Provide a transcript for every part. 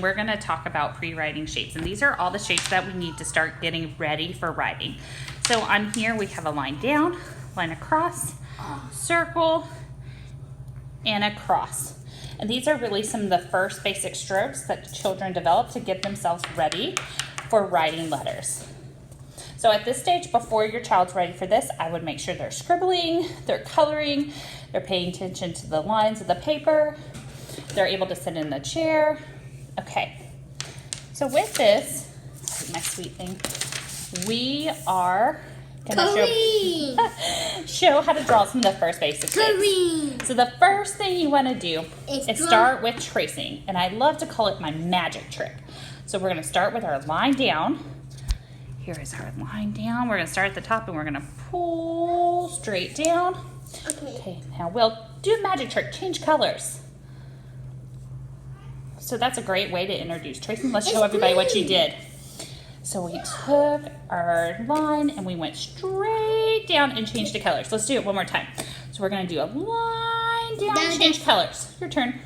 We're going to talk about pre-writing shapes, and these are all the shapes that we need to start getting ready for writing. So on here we have a line down, line across, circle, and a cross. And these are really some of the first basic strokes that children develop to get themselves ready for writing letters. So at this stage, before your child's ready for this, I would make sure they're scribbling, they're coloring, they're paying attention to the lines of the paper, they're able to sit in the chair. Okay, so with this, my sweet thing, we are gonna show how to draw some of the first basic shapes. So the first thing you wanna do is start with tracing, and I love to call it my magic trick. So we're gonna start with our line down. Here is our line down. We're gonna start at the top and we're gonna pull straight down. Okay, now we'll do a magic trick, change colors. So that's a great way to introduce tracing. Let's show everybody what you did. So we took our line and we went straight down and changed the colors. Let's do it one more time. So we're gonna do a line down, change colors. Your turn.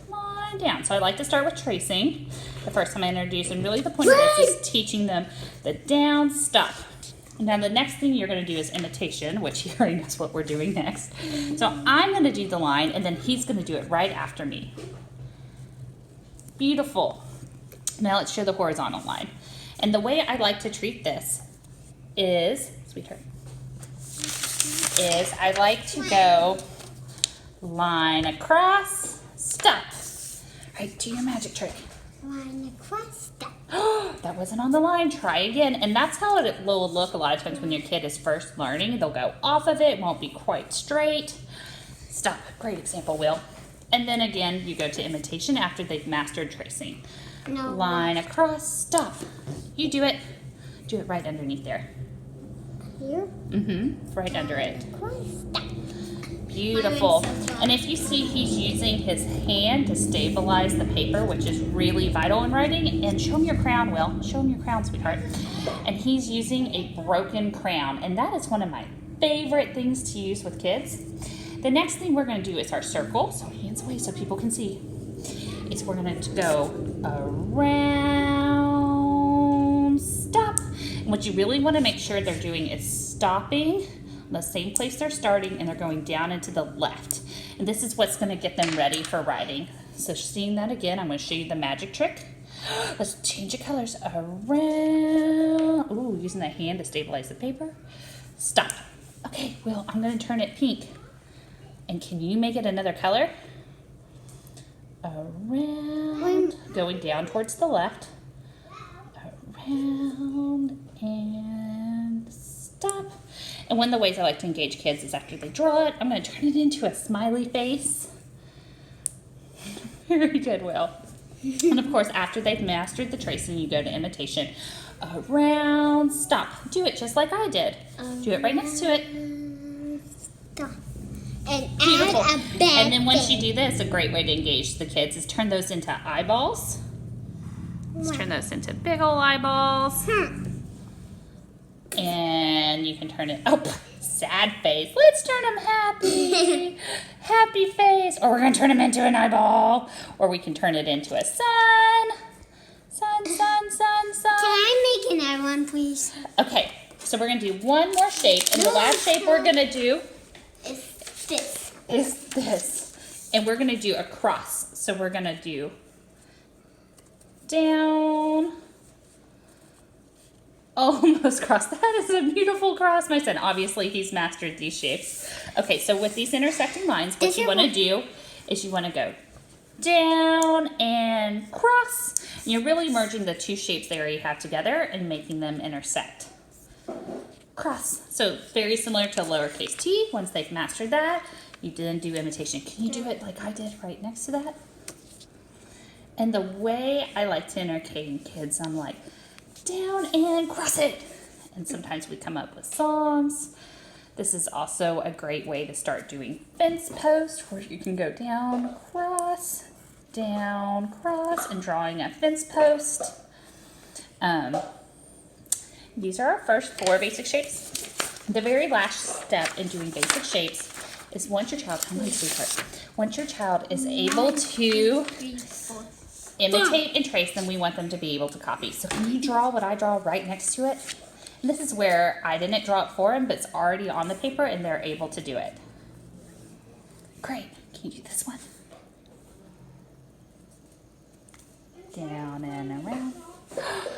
Line down. So I like to start with tracing the first time I introduce, and really the point of this is teaching them the down, stop. Now the next thing you're going to do is imitation, which he already knows what we're doing next. So I'm going to do the line and then he's going to do it right after me. Beautiful. Now let's show the horizontal line. And the way I like to treat this is, sweetheart, is I like to go line across, stop. All right, do your magic trick. Line across, stop. That wasn't on the line. Try again. And that's how it will look a lot of times when your kid is first learning. They'll go off of it, won't be quite straight. Stop. Great example, Will. And then again, you go to imitation after they've mastered tracing. No. Line across, stop. You do it. Do it right underneath there. Here? Mm-hmm. Right under it. Across, stop. Beautiful. And if you see, he's using his hand to stabilize the paper, which is really vital in writing. And show him your crown, Will. Show him your crown, sweetheart. And he's using a broken crown. And that is one of my favorite things to use with kids. The next thing we're going to do is our circle. So hands away so people can see. Is we're going to go around, stop. And what you really want to make sure they're doing is stopping the same place they're starting, and they're going down and to the left. And this is what's going to get them ready for writing. So seeing that again, I'm going to show you the magic trick. Let's change the colors around. Ooh, using the hand to stabilize the paper. Stop. Okay, Will, I'm going to turn it pink. And can you make it another color? Around, going down towards the left. Around and stop. And one of the ways I like to engage kids is after they draw it, I'm going to turn it into a smiley face. Very good, Will. And of course, after they've mastered the tracing, you go to imitation. Around, stop. Do it just like I did. Do it right next to it. Stop. And beautiful. Add a bad and then once you do this, a great way to engage the kids is turn those into eyeballs. Let's turn those into big ol' eyeballs. And you can turn it, sad face. Let's turn them happy. Happy face. Or we're going to turn them into an eyeball. Or we can turn it into a sun. Sun, sun, sun, sun. Can I make another one, please? Okay, so we're going to do one more shape. And the last shape we're going to do is this. And we're going to do a cross. So we're going to do down, almost cross. That is a beautiful cross, my son. Obviously, he's mastered these shapes. Okay, so with these intersecting lines, what you want to do is you want to go down and cross. And you're really merging the two shapes they already have together and making them intersect. Cross. So very similar to lowercase t. Once they've mastered that, you then do imitation. Can you do it like I did right next to that? And the way I like to entertain kids, I'm like, down and cross it. And sometimes we come up with songs. This is also a great way to start doing fence post, where you can go down, cross, and drawing a fence post. These are our first 4 basic shapes. The very last step in doing basic shapes is once your child, come on, sweetheart. Once your child is able to imitate and trace, then we want them to be able to copy. So can you draw what I draw right next to it? And this is where I didn't draw it for them, but it's already on the paper and they're able to do it. Great. Can you do this one? Down and around.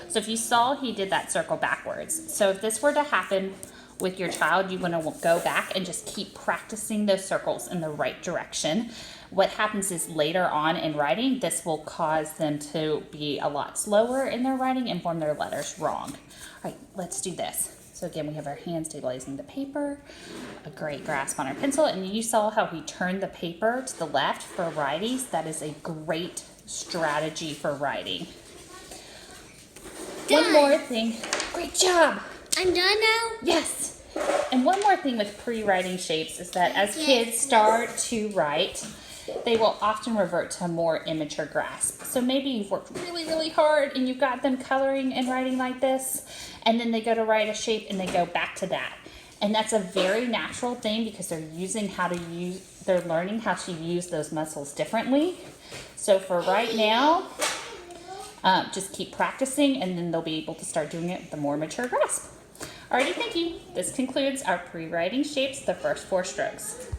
So if you saw, he did that circle backwards. So if this were to happen with your child, you want to go back and just keep practicing those circles in the right direction. What happens is later on in writing, this will cause them to be a lot slower in their writing and form their letters wrong. All right, let's do this. So again, we have our hands stabilizing the paper, a great grasp on our pencil, and you saw how we turned the paper to the left for righties. That is a great strategy for writing. Done. One more thing. Great job. I'm done now? Yes. And one more thing with pre-writing shapes is that as kids start to write, they will often revert to a more immature grasp. So maybe you've worked really, really hard and you've got them coloring and writing like this, and then they go to write a shape and they go back to that. And that's a very natural thing because they're learning how to use those muscles differently. So for right now, just keep practicing and then they'll be able to start doing it with a more mature grasp. Alrighty, thank you. This concludes our pre-writing shapes, the first 4 strokes.